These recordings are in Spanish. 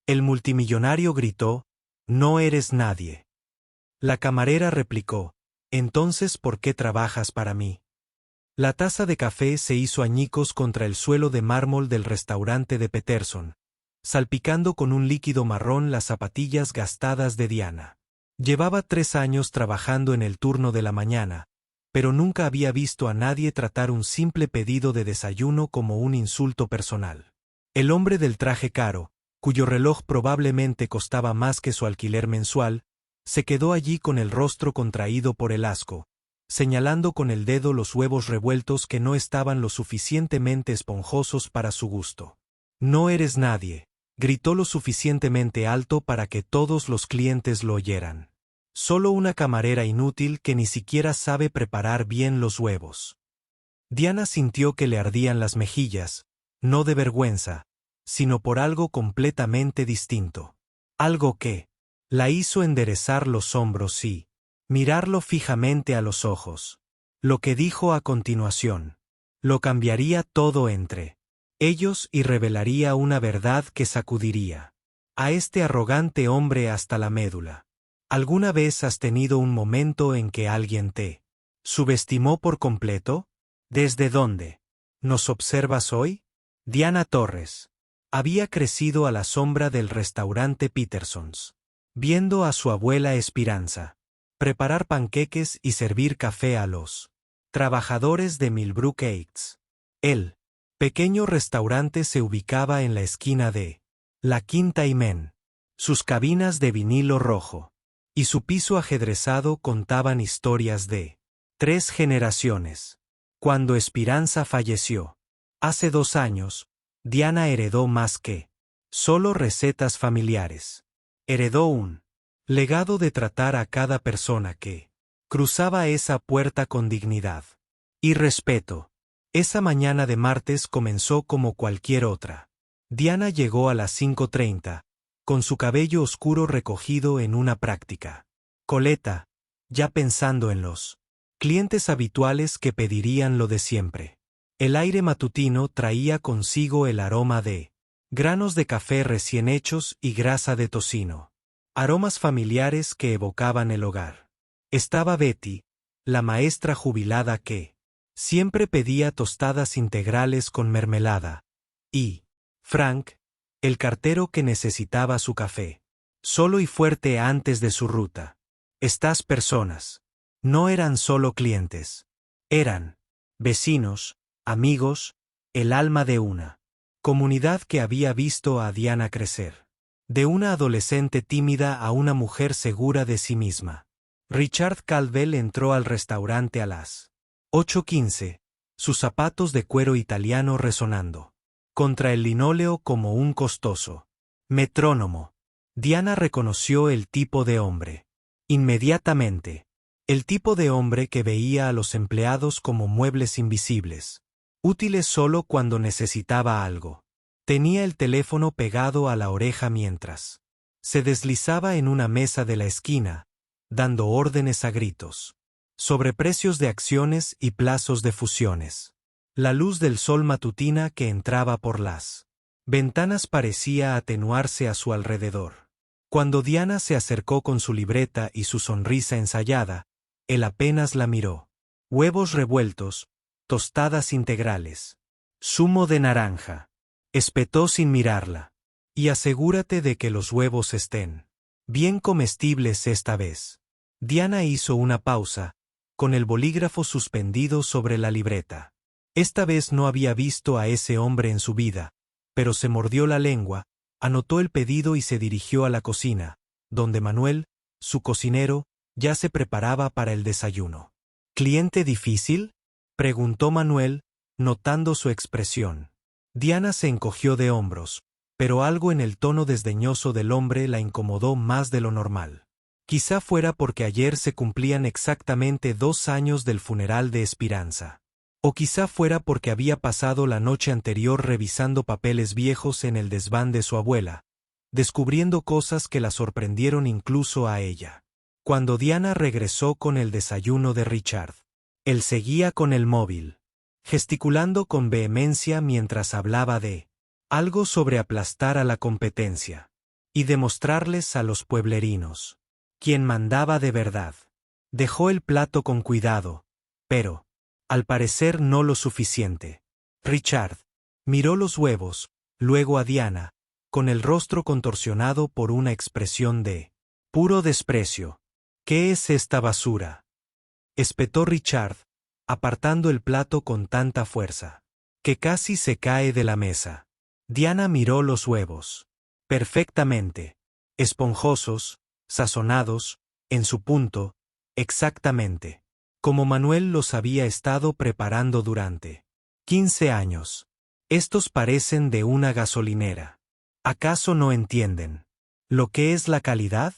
El multimillonario gritó, «No eres nadie». La camarera replicó, «Entonces, ¿por qué trabajas para mí?». La taza de café se hizo añicos contra el suelo de mármol del restaurante de Peterson, salpicando con un líquido marrón las zapatillas gastadas de Diana. Llevaba 3 años trabajando en el turno de la mañana, pero nunca había visto a nadie tratar un simple pedido de desayuno como un insulto personal. El hombre del traje caro, cuyo reloj probablemente costaba más que su alquiler mensual, se quedó allí con el rostro contraído por el asco, señalando con el dedo los huevos revueltos que no estaban lo suficientemente esponjosos para su gusto. «No eres nadie», gritó lo suficientemente alto para que todos los clientes lo oyeran. «Solo una camarera inútil que ni siquiera sabe preparar bien los huevos». Diana sintió que le ardían las mejillas, no de vergüenza, sino por algo completamente distinto. Algo que la hizo enderezar los hombros y mirarlo fijamente a los ojos. Lo que dijo a continuación lo cambiaría todo entre ellos y revelaría una verdad que sacudiría a este arrogante hombre hasta la médula. ¿Alguna vez has tenido un momento en que alguien te subestimó por completo? ¿Desde dónde nos observas hoy? Diana Torres había crecido a la sombra del restaurante Petersons, viendo a su abuela Esperanza preparar panqueques y servir café a los trabajadores de Millbrook Heights. El pequeño restaurante se ubicaba en la esquina de la Quinta y Men. Sus cabinas de vinilo rojo y su piso ajedrezado contaban historias de 3 generaciones. Cuando Esperanza falleció, hace 2 años, Diana heredó más que solo recetas familiares. Heredó un legado de tratar a cada persona que cruzaba esa puerta con dignidad y respeto. Esa mañana de martes comenzó como cualquier otra. Diana llegó a las 5:30, con su cabello oscuro recogido en una práctica coleta, ya pensando en los clientes habituales que pedirían lo de siempre. El aire matutino traía consigo el aroma de granos de café recién hechos y grasa de tocino. Aromas familiares que evocaban el hogar. Estaba Betty, la maestra jubilada que siempre pedía tostadas integrales con mermelada, y Frank, el cartero que necesitaba su café solo y fuerte antes de su ruta. Estas personas no eran solo clientes, eran vecinos, amigos, el alma de una comunidad que había visto a Diana crecer. De una adolescente tímida a una mujer segura de sí misma. Richard Caldwell entró al restaurante a las 8:15, sus zapatos de cuero italiano resonando contra el linóleo como un costoso metrónomo. Diana reconoció el tipo de hombre. Inmediatamente. El tipo de hombre que veía a los empleados como muebles invisibles, útiles solo cuando necesitaba algo. Tenía el teléfono pegado a la oreja mientras se deslizaba en una mesa de la esquina, dando órdenes a gritos sobre precios de acciones y plazos de fusiones. La luz del sol matutina que entraba por las ventanas parecía atenuarse a su alrededor. Cuando Diana se acercó con su libreta y su sonrisa ensayada, él apenas la miró. Huevos revueltos, tostadas integrales, zumo de naranja. Espetó sin mirarla. Y asegúrate de que los huevos estén bien comestibles esta vez. Diana hizo una pausa, con el bolígrafo suspendido sobre la libreta. Esta vez no había visto a ese hombre en su vida, pero se mordió la lengua, anotó el pedido y se dirigió a la cocina, donde Manuel, su cocinero, ya se preparaba para el desayuno. ¿Cliente difícil?, preguntó Manuel, notando su expresión. Diana se encogió de hombros, pero algo en el tono desdeñoso del hombre la incomodó más de lo normal. Quizá fuera porque ayer se cumplían exactamente 2 años del funeral de Esperanza. O quizá fuera porque había pasado la noche anterior revisando papeles viejos en el desván de su abuela, descubriendo cosas que la sorprendieron incluso a ella. Cuando Diana regresó con el desayuno de Richard, él seguía con el móvil, gesticulando con vehemencia mientras hablaba de algo sobre aplastar a la competencia. y demostrarles a los pueblerinos quién mandaba de verdad. Dejó el plato con cuidado, pero, al parecer no lo suficiente. Richard miró los huevos, luego a Diana, con el rostro contorsionado por una expresión de puro desprecio. ¿Qué es esta basura?, espetó Richard, apartando el plato con tanta fuerza que casi se cae de la mesa. Diana miró los huevos. Perfectamente. Esponjosos, sazonados, en su punto, exactamente. Como Manuel los había estado preparando durante 15 años. Estos parecen de una gasolinera. ¿Acaso no entienden lo que es la calidad?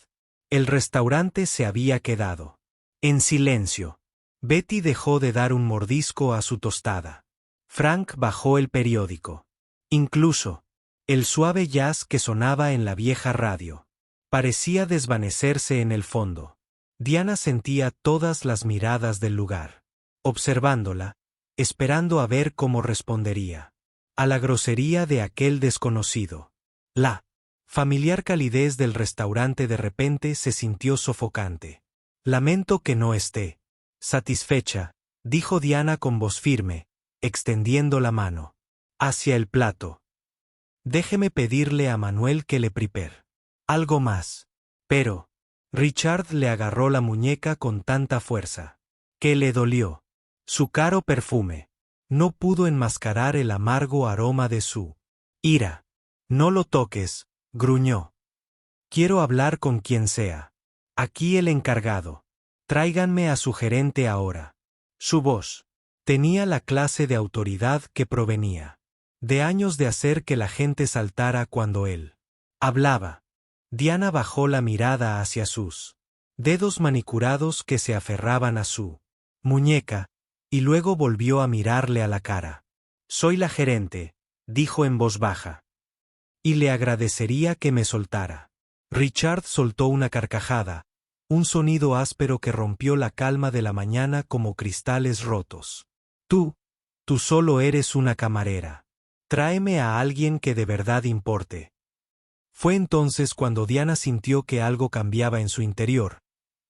El restaurante se había quedado en silencio. Betty dejó de dar un mordisco a su tostada. Frank bajó el periódico. Incluso el suave jazz que sonaba en la vieja radio parecía desvanecerse en el fondo. Diana sentía todas las miradas del lugar, observándola, esperando a ver cómo respondería a la grosería de aquel desconocido. La familiar calidez del restaurante de repente se sintió sofocante. Lamento que no esté satisfecha, dijo Diana con voz firme, extendiendo la mano hacia el plato. Déjeme pedirle a Manuel que le prepare algo más. Pero Richard le agarró la muñeca con tanta fuerza que le dolió. Su caro perfume no pudo enmascarar el amargo aroma de su ira. No lo toques, gruñó. Quiero hablar con quien sea. Aquí el encargado. Tráiganme a su gerente ahora. Su voz tenía la clase de autoridad que provenía de años de hacer que la gente saltara cuando él hablaba. Diana bajó la mirada hacia sus dedos manicurados que se aferraban a su muñeca, y luego volvió a mirarle a la cara. Soy la gerente, dijo en voz baja. Y le agradecería que me soltara. Richard soltó una carcajada, un sonido áspero que rompió la calma de la mañana como cristales rotos. Tú solo eres una camarera. Tráeme a alguien que de verdad importe. Fue entonces cuando Diana sintió que algo cambiaba en su interior,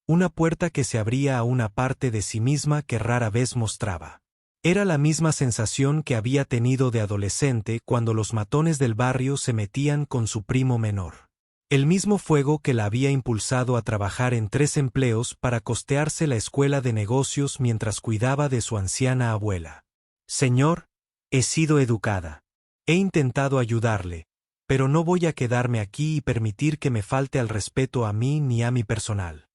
una puerta que se abría a una parte de sí misma que rara vez mostraba. Era la misma sensación que había tenido de adolescente cuando los matones del barrio se metían con su primo menor. El mismo fuego que la había impulsado a trabajar en 3 empleos para costearse la escuela de negocios mientras cuidaba de su anciana abuela. Señor, he sido educada. He intentado ayudarle, pero no voy a quedarme aquí y permitir que me falte al respeto a mí ni a mi personal.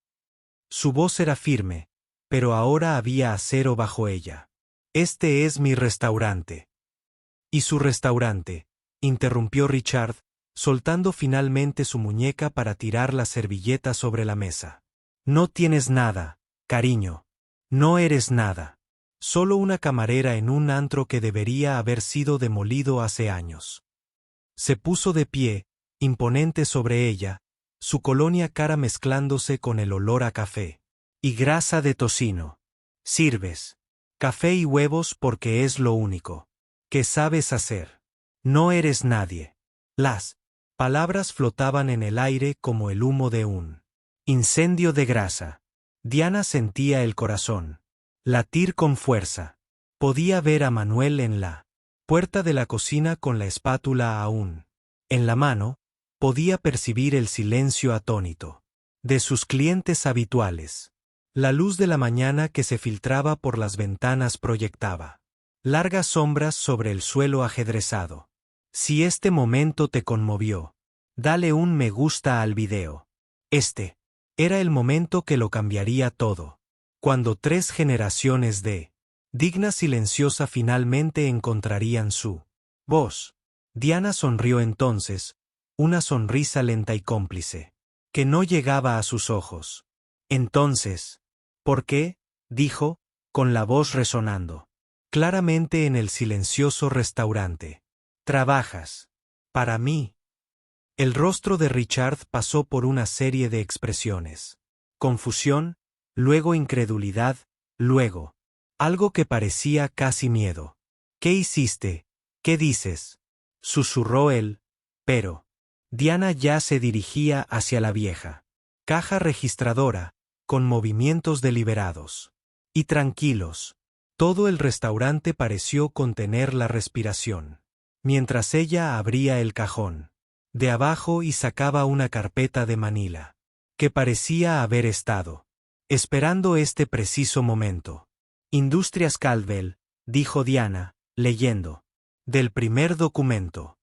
Su voz era firme, pero ahora había acero bajo ella. Este es mi restaurante. ¿Y su restaurante?, interrumpió Richard, soltando finalmente su muñeca para tirar la servilleta sobre la mesa. No tienes nada, cariño. No eres nada. Solo una camarera en un antro que debería haber sido demolido hace años. Se puso de pie, imponente sobre ella, su colonia cara mezclándose con el olor a café y grasa de tocino. Sirves café y huevos porque es lo único que sabes hacer. No eres nadie. Las palabras flotaban en el aire como el humo de un incendio de grasa. Diana sentía el corazón latir con fuerza. Podía ver a Manuel en la puerta de la cocina con la espátula aún en la mano. Podía percibir el silencio atónito de sus clientes habituales. La luz de la mañana que se filtraba por las ventanas proyectaba largas sombras sobre el suelo ajedrezado. Si este momento te conmovió, dale un me gusta al video. Este era el momento que lo cambiaría todo. Cuando 3 generaciones de digna silenciosa finalmente encontrarían su voz. Diana sonrió entonces, una sonrisa lenta y cómplice, que no llegaba a sus ojos. Entonces, ¿por qué?, dijo, con la voz resonando claramente en el silencioso restaurante. ¿Trabajas para mí? El rostro de Richard pasó por una serie de expresiones. Confusión, luego incredulidad, luego algo que parecía casi miedo. ¿Qué hiciste? ¿Qué dices?, susurró él. Pero Diana ya se dirigía hacia la vieja caja registradora, con movimientos deliberados y tranquilos. Todo el restaurante pareció contener la respiración, mientras ella abría el cajón de abajo y sacaba una carpeta de manila, que parecía haber estado esperando este preciso momento. Industrias Caldwell, dijo Diana, leyendo del primer documento.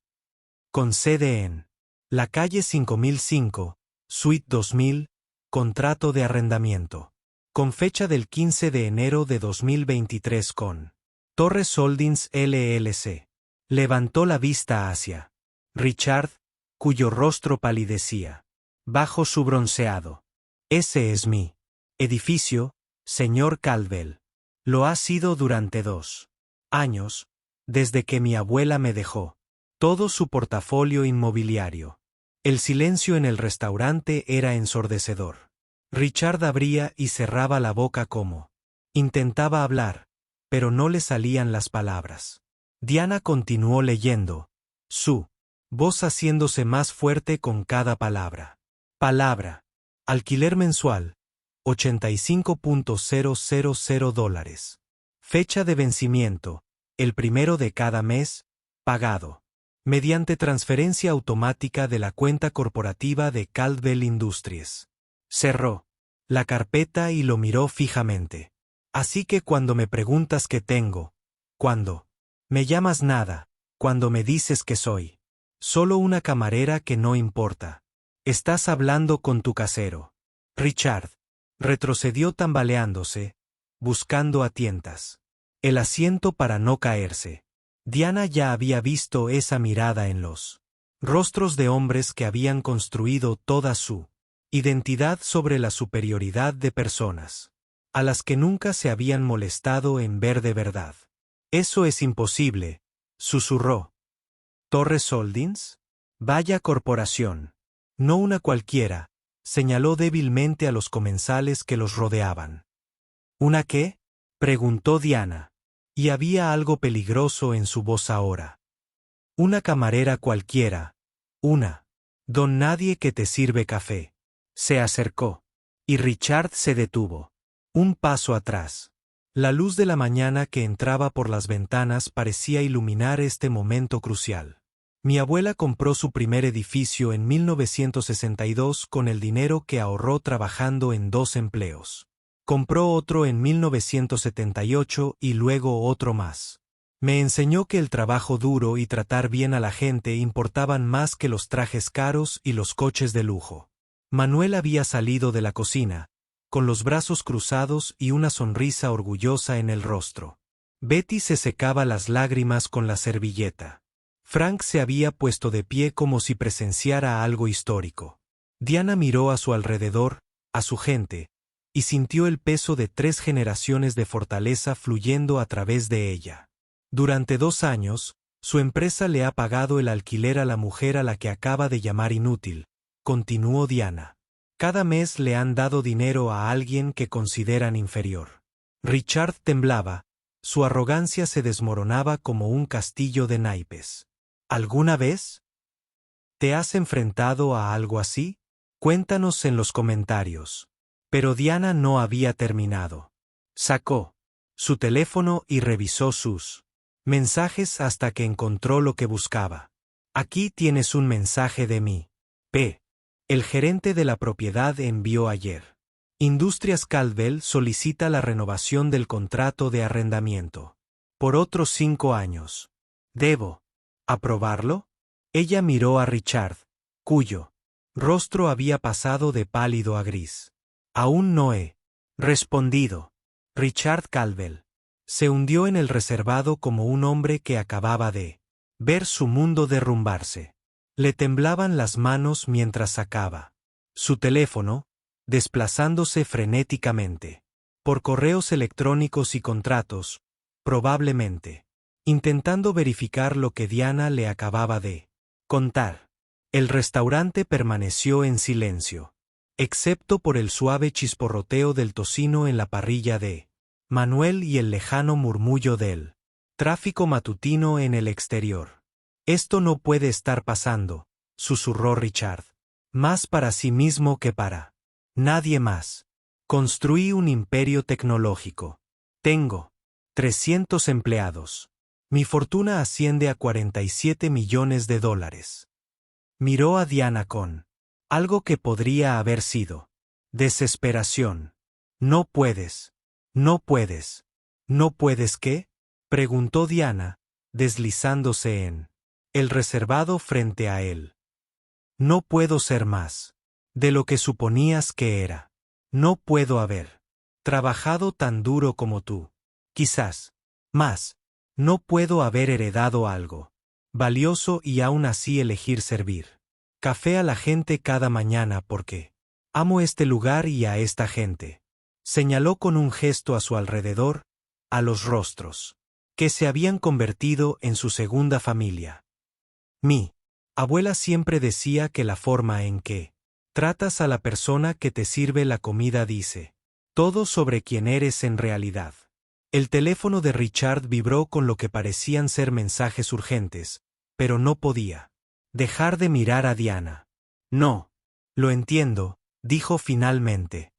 Con sede en la calle 5005, Suite 2000, contrato de arrendamiento. Con fecha del 15 de enero de 2023 con Torres Holdings LLC. Levantó la vista hacia Richard, cuyo rostro palidecía bajo su bronceado. Ese es mi edificio, señor Caldwell. Lo ha sido durante 2 años, desde que mi abuela me dejó todo su portafolio inmobiliario. El silencio en el restaurante era ensordecedor. Richard abría y cerraba la boca como intentaba hablar, pero no le salían las palabras. Diana continuó leyendo, su voz haciéndose más fuerte con cada palabra. Palabra. Alquiler mensual. $85.000. Fecha de vencimiento. El primero de cada mes. Pagado mediante transferencia automática de la cuenta corporativa de Caldwell Industries. Cerró la carpeta y lo miró fijamente. Así que cuando me preguntas qué tengo, cuando me llamas nada, cuando me dices que soy solo una camarera que no importa, estás hablando con tu casero. Richard retrocedió tambaleándose, buscando a tientas el asiento para no caerse. Diana ya había visto esa mirada en los rostros de hombres que habían construido toda su identidad sobre la superioridad de personas, a las que nunca se habían molestado en ver de verdad. Eso es imposible, susurró. ¿Torres Holdings? Vaya corporación. No una cualquiera, señaló débilmente a los comensales que los rodeaban. ¿Una qué? Preguntó Diana. Y había algo peligroso en su voz ahora. Una camarera cualquiera. Una. Don Nadie que te sirve café. Se acercó. Y Richard se detuvo. Un paso atrás. La luz de la mañana que entraba por las ventanas parecía iluminar este momento crucial. Mi abuela compró su primer edificio en 1962 con el dinero que ahorró trabajando en 2 empleos. Compró otro en 1978 y luego otro más. Me enseñó que el trabajo duro y tratar bien a la gente importaban más que los trajes caros y los coches de lujo. Manuel había salido de la cocina, con los brazos cruzados y una sonrisa orgullosa en el rostro. Betty se secaba las lágrimas con la servilleta. Frank se había puesto de pie como si presenciara algo histórico. Diana miró a su alrededor, a su gente, y sintió el peso de 3 generaciones de fortaleza fluyendo a través de ella. Durante 2 años, su empresa le ha pagado el alquiler a la mujer a la que acaba de llamar inútil, continuó Diana. Cada mes le han dado dinero a alguien que consideran inferior. Richard temblaba, su arrogancia se desmoronaba como un castillo de naipes. ¿Alguna vez te has enfrentado a algo así? Cuéntanos en los comentarios. Pero Diana no había terminado. Sacó su teléfono y revisó sus mensajes hasta que encontró lo que buscaba. Aquí tienes un mensaje de mí. P. El gerente de la propiedad envió ayer. Industrias Caldwell solicita la renovación del contrato de arrendamiento. Por otros 5 años. ¿Debo aprobarlo? Ella miró a Richard, cuyo rostro había pasado de pálido a gris. Aún no he respondido. Richard Caldwell se hundió en el reservado como un hombre que acababa de ver su mundo derrumbarse. Le temblaban las manos mientras sacaba su teléfono, desplazándose frenéticamente por correos electrónicos y contratos, probablemente intentando verificar lo que Diana le acababa de contar. El restaurante permaneció en silencio, excepto por el suave chisporroteo del tocino en la parrilla de Manuel y el lejano murmullo del tráfico matutino en el exterior. Esto no puede estar pasando, susurró Richard. Más para sí mismo que para nadie más. Construí un imperio tecnológico. Tengo 300 empleados. Mi fortuna asciende a 47 millones de dólares. Miró a Diana con algo que podría haber sido desesperación. No puedes. No puedes. ¿No puedes qué? Preguntó Diana, deslizándose en el reservado frente a él. No puedo ser más de lo que suponías que era. No puedo haber trabajado tan duro como tú. Quizás más. No puedo haber heredado algo valioso y aún así elegir servir café a la gente cada mañana porque amo este lugar y a esta gente. Señaló con un gesto a su alrededor, a los rostros que se habían convertido en su segunda familia. Mi abuela siempre decía que la forma en que tratas a la persona que te sirve la comida dice todo sobre quién eres en realidad. El teléfono de Richard vibró con lo que parecían ser mensajes urgentes, pero no podía dejar de mirar a Diana. No. Lo entiendo, dijo finalmente.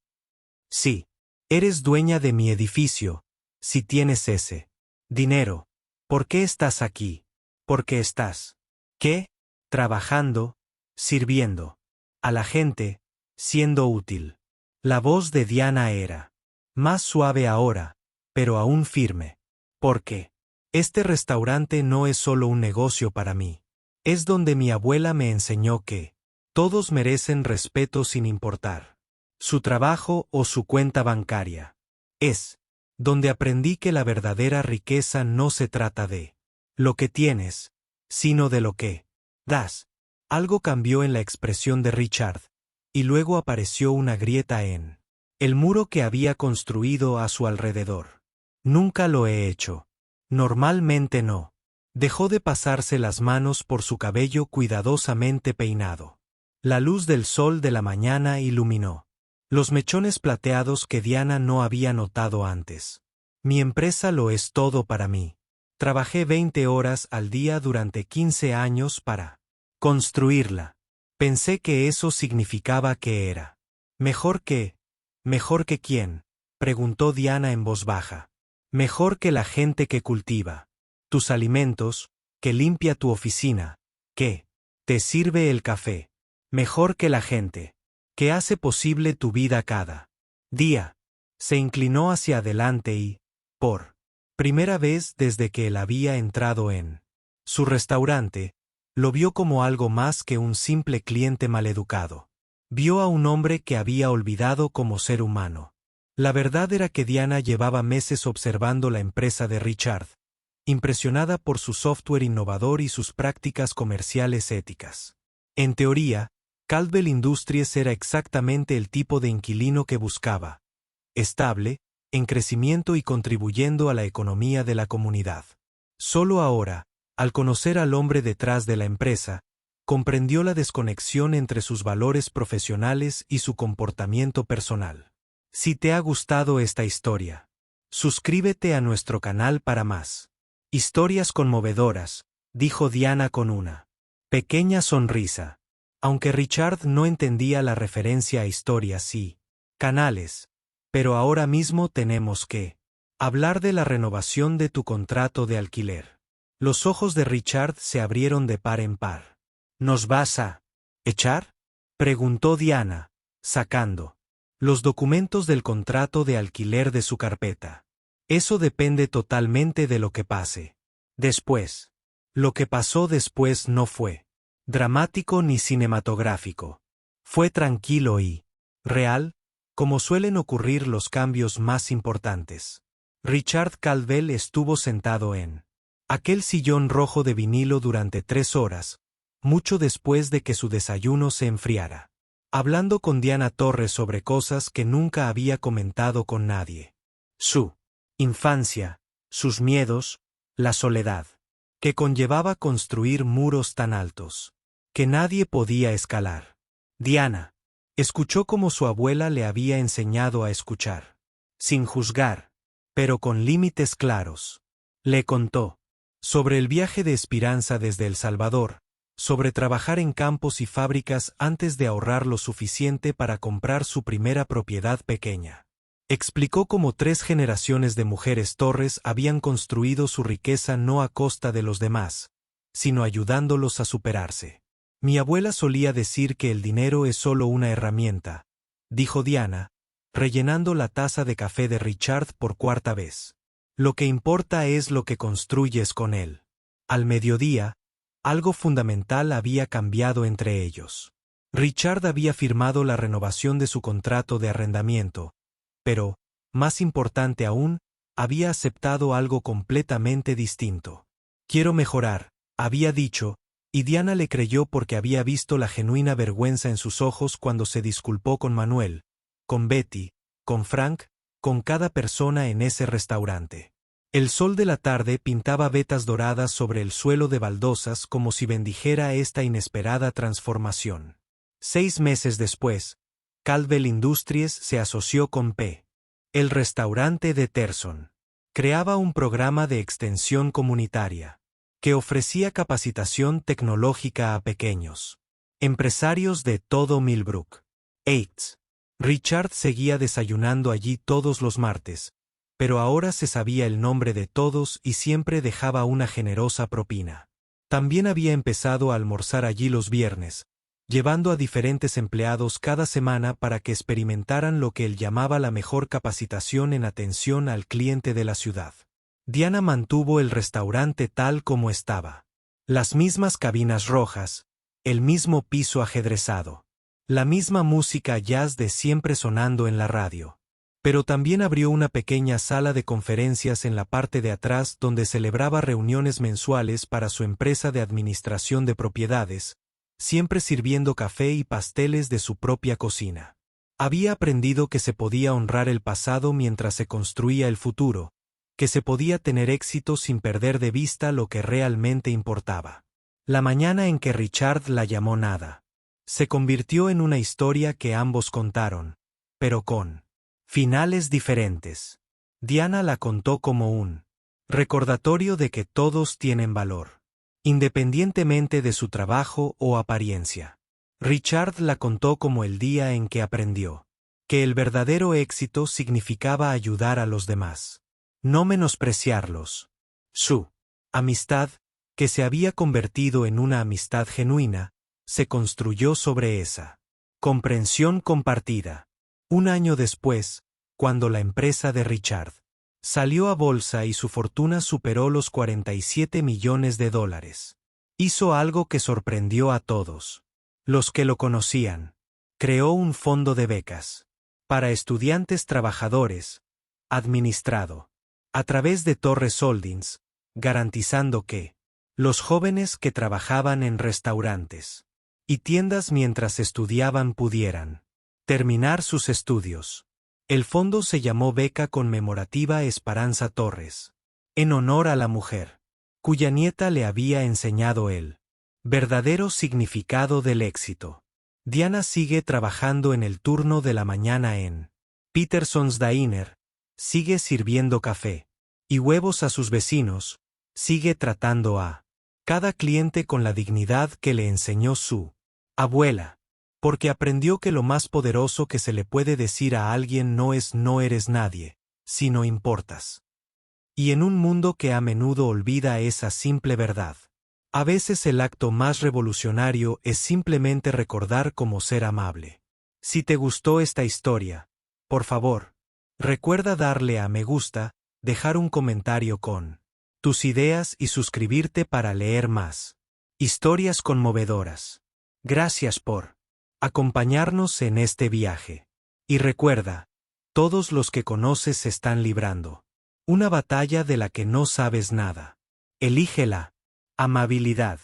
Sí. Eres dueña de mi edificio. Si tienes ese dinero, ¿por qué estás aquí? ¿Por qué estás? ¿Qué? Trabajando, sirviendo a la gente, siendo útil. La voz de Diana era más suave ahora, pero aún firme. ¿Por qué? Este restaurante no es solo un negocio para mí. Es donde mi abuela me enseñó que todos merecen respeto sin importar su trabajo o su cuenta bancaria. Es donde aprendí que la verdadera riqueza no se trata de lo que tienes, sino de lo que das. Algo cambió en la expresión de Richard, y luego apareció una grieta en el muro que había construido a su alrededor. Nunca lo he hecho. Normalmente no. Dejó de pasarse las manos por su cabello cuidadosamente peinado. La luz del sol de la mañana iluminó los mechones plateados que Diana no había notado antes. Mi empresa lo es todo para mí. Trabajé 20 horas al día durante 15 años para construirla. Pensé que eso significaba que era mejor que quién, preguntó Diana en voz baja. Mejor que la gente que cultiva tus alimentos, que limpia tu oficina, que te sirve el café. Mejor que la gente que hace posible tu vida cada día. Se inclinó hacia adelante y, por primera vez desde que él había entrado en su restaurante, lo vio como algo más que un simple cliente maleducado. Vio a un hombre que había olvidado como ser humano. La verdad era que Diana llevaba meses observando la empresa de Richard, impresionada por su software innovador y sus prácticas comerciales éticas. En teoría, Caldwell Industries era exactamente el tipo de inquilino que buscaba. Estable, en crecimiento y contribuyendo a la economía de la comunidad. Solo ahora, al conocer al hombre detrás de la empresa, comprendió la desconexión entre sus valores profesionales y su comportamiento personal. Si te ha gustado esta historia, suscríbete a nuestro canal para más historias conmovedoras, dijo Diana con una pequeña sonrisa. Aunque Richard no entendía la referencia a historias y canales. Pero ahora mismo tenemos que hablar de la renovación de tu contrato de alquiler. Los ojos de Richard se abrieron de par en par. ¿Nos vas a echar? Preguntó Diana, sacando los documentos del contrato de alquiler de su carpeta. Eso depende totalmente de lo que pase después. Lo que pasó después no fue dramático ni cinematográfico. Fue tranquilo y real, como suelen ocurrir los cambios más importantes. Richard Caldwell estuvo sentado en aquel sillón rojo de vinilo durante 3 horas, mucho después de que su desayuno se enfriara, hablando con Diana Torres sobre cosas que nunca había comentado con nadie. Su infancia, sus miedos, la soledad que conllevaba construir muros tan altos que nadie podía escalar. Diana escuchó como su abuela le había enseñado a escuchar, sin juzgar, pero con límites claros. Le contó sobre el viaje de Esperanza desde El Salvador, sobre trabajar en campos y fábricas antes de ahorrar lo suficiente para comprar su primera propiedad pequeña. Explicó cómo 3 generaciones de mujeres Torres habían construido su riqueza no a costa de los demás, sino ayudándolos a superarse. Mi abuela solía decir que el dinero es solo una herramienta, dijo Diana, rellenando la taza de café de Richard por 4ª vez. Lo que importa es lo que construyes con él. Al mediodía, algo fundamental había cambiado entre ellos. Richard había firmado la renovación de su contrato de arrendamiento, pero, más importante aún, había aceptado algo completamente distinto. Quiero mejorar, había dicho, y Diana le creyó porque había visto la genuina vergüenza en sus ojos cuando se disculpó con Manuel, con Betty, con Frank, con cada persona en ese restaurante. El sol de la tarde pintaba vetas doradas sobre el suelo de baldosas como si bendijera esta inesperada transformación. 6 meses después, Caldwell Industries se asoció con P. El restaurante de Terson. Creaba un programa de extensión comunitaria, que ofrecía capacitación tecnológica a pequeños empresarios de todo Millbrook. Heights. Richard seguía desayunando allí todos los martes, pero ahora se sabía el nombre de todos y siempre dejaba una generosa propina. También había empezado a almorzar allí los viernes, llevando a diferentes empleados cada semana para que experimentaran lo que él llamaba la mejor capacitación en atención al cliente de la ciudad. Diana mantuvo el restaurante tal como estaba. Las mismas cabinas rojas, el mismo piso ajedrezado, la misma música jazz de siempre sonando en la radio. Pero también abrió una pequeña sala de conferencias en la parte de atrás donde celebraba reuniones mensuales para su empresa de administración de propiedades, siempre sirviendo café y pasteles de su propia cocina. Había aprendido que se podía honrar el pasado mientras se construía el futuro, que se podía tener éxito sin perder de vista lo que realmente importaba. La mañana en que Richard la llamó nada, se convirtió en una historia que ambos contaron, pero con finales diferentes. Diana la contó como un recordatorio de que todos tienen valor, independientemente de su trabajo o apariencia. Richard la contó como el día en que aprendió que el verdadero éxito significaba ayudar a los demás, no menospreciarlos. Su amistad, que se había convertido en una amistad genuina, se construyó sobre esa comprensión compartida. Un año después, cuando la empresa de Richard salió a bolsa y su fortuna superó los $47 millones, hizo algo que sorprendió a todos los que lo conocían. Creó un fondo de becas para estudiantes trabajadores, administrado a través de Torres Holdings, garantizando que los jóvenes que trabajaban en restaurantes y tiendas mientras estudiaban pudieran terminar sus estudios. El fondo se llamó Beca Conmemorativa Esperanza Torres, en honor a la mujer, cuya nieta le había enseñado el verdadero significado del éxito. Diana sigue trabajando en el turno de la mañana en Peterson's Diner, sigue sirviendo café y huevos a sus vecinos, sigue tratando a cada cliente con la dignidad que le enseñó su abuela, porque aprendió que lo más poderoso que se le puede decir a alguien no es "no eres nadie", sino "importas". Y en un mundo que a menudo olvida esa simple verdad, a veces el acto más revolucionario es simplemente recordar cómo ser amable. Si te gustó esta historia, por favor, recuerda darle a me gusta, dejar un comentario con tus ideas y suscribirte para leer más historias conmovedoras. Gracias por acompañarnos en este viaje. Y recuerda, todos los que conoces se están librando una batalla de la que no sabes nada. Elige la amabilidad.